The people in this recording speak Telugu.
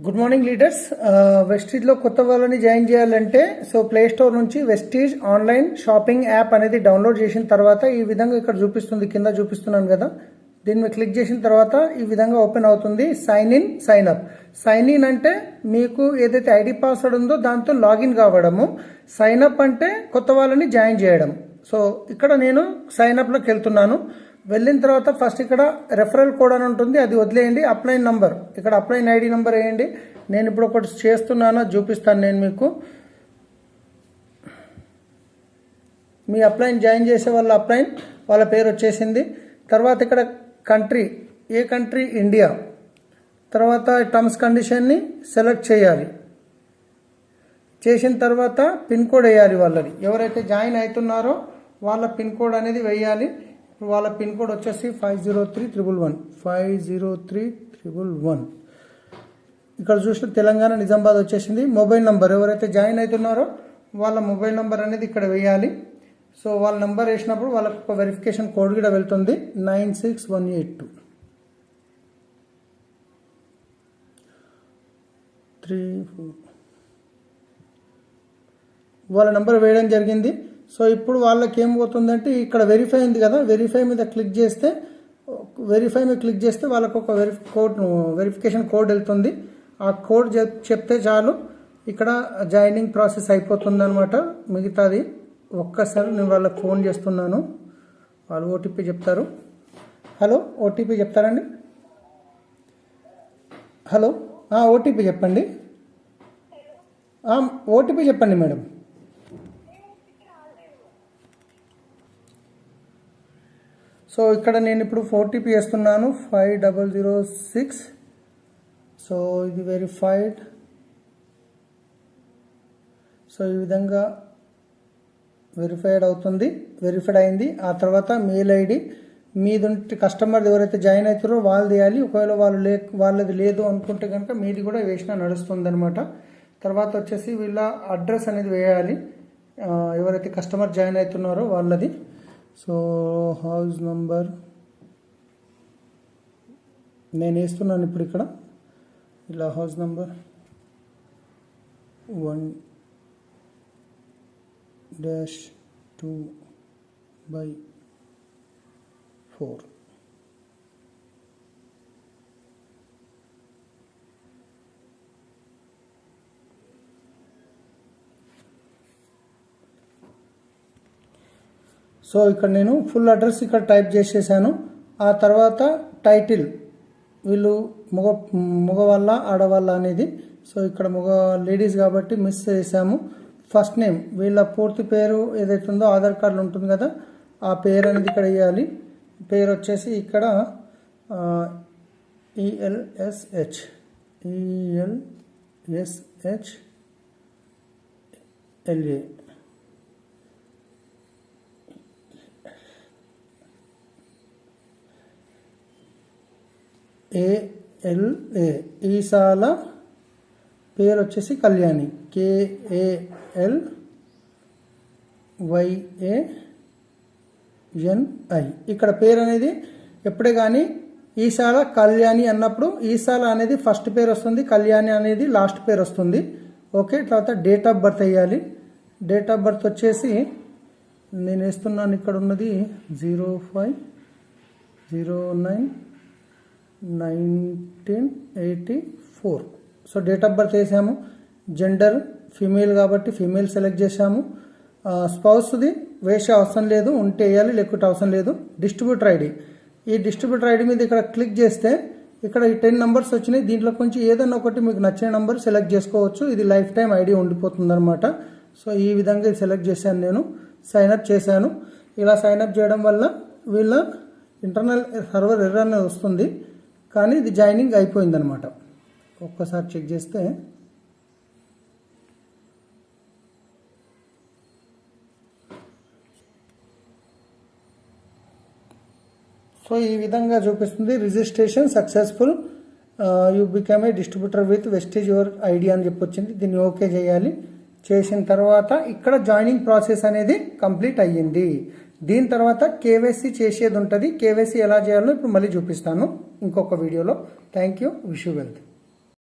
Good morning leaders. వెస్టీజ్లో కొత్త వాళ్ళని జాయిన్ చేయాలంటే ప్లే స్టోర్ నుంచి వెస్టీజ్ ఆన్లైన్ షాపింగ్ యాప్ అనేది డౌన్లోడ్ చేసిన తర్వాత ఈ విధంగా ఇక్కడ చూపిస్తుంది, కింద చూపిస్తున్నాను కదా, దీని మీద క్లిక్ చేసిన తర్వాత ఈ విధంగా ఓపెన్ అవుతుంది. Sign in, sign up. Sign in అంటే మీకు ఏదైతే ఐడి పాస్వర్డ్ ఉందో దాంతో లాగిన్ కావడము. సైన్ అప్ అంటే కొత్త వాళ్ళని జాయిన్ చేయడం. సో ఇక్కడ నేను సైన్ అప్లోకి వెళ్తున్నాను. వెళ్ళిన తర్వాత ఫస్ట్ ఇక్కడ రెఫరల్ కోడ్ అని ఉంటుంది, అది వదిలేయండి. అప్లైన్ నంబర్, ఇక్కడ అప్లైన్ ఐడి నంబర్ వేయండి. నేను ఇప్పుడు ఒకటి చేస్తున్నాను, చూపిస్తాను నేను మీకు. మీ అప్లైన్ జాయిన్ చేసే వాళ్ళ పేరు వచ్చేసింది. తర్వాత ఇక్కడ కంట్రీ, ఏ కంట్రీ? ఇండియా. తర్వాత టర్మ్స్ కండిషన్ని సెలెక్ట్ చేయాలి. చేసిన తర్వాత పిన్ కోడ్ వేయాలి వాళ్ళది. ఎవరైతే జాయిన్ అవుతున్నారో వాళ్ళ పిన్ కోడ్ అనేది వేయాలి. వాళ్ళ పిన్ కోడ్ వచ్చేసి 503111 503111. ఇక్కడ చూస్తే తెలంగాణ నిజామాబాద్ వచ్చేసింది. మొబైల్ నంబర్, ఎవరైతే జాయిన్ అవుతున్నారో వాళ్ళ మొబైల్ నంబర్ అనేది ఇక్కడ వేయాలి. సో వాళ్ళ నంబర్ వేసినప్పుడు వాళ్ళకు ఒక వెరిఫికేషన్ కోడ్ కూడా వెళ్తుంది, 96182 34. వాళ్ళ నంబర్ వేయడం జరిగింది. సో ఇప్పుడు వాళ్ళకి ఏం పోతుందంటే ఇక్కడ వెరిఫై ఉంది కదా, వెరిఫై మీద క్లిక్ చేస్తే వాళ్ళకు ఒక వెరిఫికేషన్ కోడ్ వెళ్తుంది. ఆ కోడ్ చెప్తే చాలు, ఇక్కడ జాయినింగ్ ప్రాసెస్ అయిపోతుంది అనమాట. మిగతాది ఒక్కసారి నేను వాళ్ళకి ఫోన్ చేస్తున్నాను, వాళ్ళు ఓటీపీ చెప్తారు. హలో, ఓటీపీ చెప్తారండి? హలో, ఓటీపీ చెప్పండి. ఓటీపీ చెప్పండి మేడం. సో ఇక్కడ నేను ఇప్పుడు ఓటీపీ వేస్తున్నాను, 5006. సో ఇది వెరిఫైడ్. సో ఈ విధంగా వెరిఫైడ్ అవుతుంది, వెరిఫైడ్ అయింది. ఆ తర్వాత మెయిల్ ఐడి మీది కస్టమర్ ఎవరైతే జాయిన్ అవుతారో వాళ్ళు తీయాలి. ఒకవేళ వాళ్ళది లేదు అనుకుంటే కనుక మీది కూడా వేసినా నడుస్తుంది అనమాట. తర్వాత వచ్చేసి వీళ్ళ అడ్రస్ అనేది వేయాలి, ఎవరైతే కస్టమర్ జాయిన్ అవుతున్నారో వాళ్ళది. సో హౌస్ నంబర్ నేను వేస్తున్నాను ఇప్పుడు ఇక్కడ. ఇలా హౌస్ నంబర్ 1-2/4. సో ఇక్కడ నేను ఫుల్ అడ్రస్ ఇక్కడ టైప్ చేసేసాను. ఆ తర్వాత టైటిల్, వీళ్ళు మగవాళ్ళ ఆడవాళ్ళ అనేది. సో ఇక్కడ లేడీస్ కాబట్టి మిస్ చేసాము. ఫస్ట్ నేమ్, వీళ్ళ పూర్తి పేరు ఏదైతే ఉందో ఆధార్ కార్డులో ఉంటుంది కదా, ఆ పేరు అనేది ఇక్కడ వేయాలి. పేరు వచ్చేసి ఇక్కడ ELSH LA. ALA. ఈసాల పేరు వచ్చేసి కళ్యాణి, KALYANI. ఇక్కడ పేరు అనేది ఎప్పుడే కానీ ఈసాల కళ్యాణి అన్నప్పుడు ఈసాల అనేది ఫస్ట్ పేరు వస్తుంది, కళ్యాణి అనేది లాస్ట్ పేరు వస్తుంది. ఓకే, తర్వాత డేట్ ఆఫ్ బర్త్ వేయాలి. డేట్ ఆఫ్ బర్త్ వచ్చేసి నేను వేస్తున్నాను, ఇక్కడ ఉన్నది 05/09/1984. సో డేట్ ఆఫ్ బర్త్ వేసాము. జెండర్ ఫీమేల్ కాబట్టి ఫీమేల్ సెలెక్ట్ చేసాము. స్పౌస్ది వేసే అవసరం లేదు, ఉంటే వేయాలి, లేకుంటే అవసరం లేదు. డిస్ట్రిబ్యూటర్ ఐడి, ఈ డిస్ట్రిబ్యూటర్ ఐడి మీద ఇక్కడ క్లిక్ చేస్తే ఇక్కడ ఈ 10 నంబర్స్ వచ్చినాయి. దీంట్లో కొంచెం ఏదన్నా ఒకటి మీకు నచ్చిన నంబర్ సెలెక్ట్ చేసుకోవచ్చు. ఇది లైఫ్ టైం ఐడి ఉండిపోతుంది అనమాట. సో ఈ విధంగా ఇది సెలెక్ట్ చేశాను, నేను సైన్అప్ చేశాను. ఇలా సైన్అప్ చేయడం వల్ల వీళ్ళ ఇంటర్నల్ సర్వర్ ఎర్రర్ అనేది వస్తుంది, కానీ ఇది జాయినింగ్ అయిపోయింది అనమాట. ఒక్కసారి చెక్ చేస్తే సో ఈ విధంగా చూపిస్తుంది, registration successful, you become a distributor with wastage your ID అని చెప్పొచ్చింది. దీన్ని ఓకే చేయాలి. చేసిన తర్వాత ఇక్కడ జాయినింగ్ ప్రాసెస్ అనేది కంప్లీట్ అయ్యింది. దీని తర్వాత కేవైసీ చేసేది ఉంటుంది. కేవైసీ ఎలా చేయాలో ఇప్పుడు మళ్ళీ చూపిస్తాను ఇంకొక వీడియోలో. Thank you. Wish you wealth.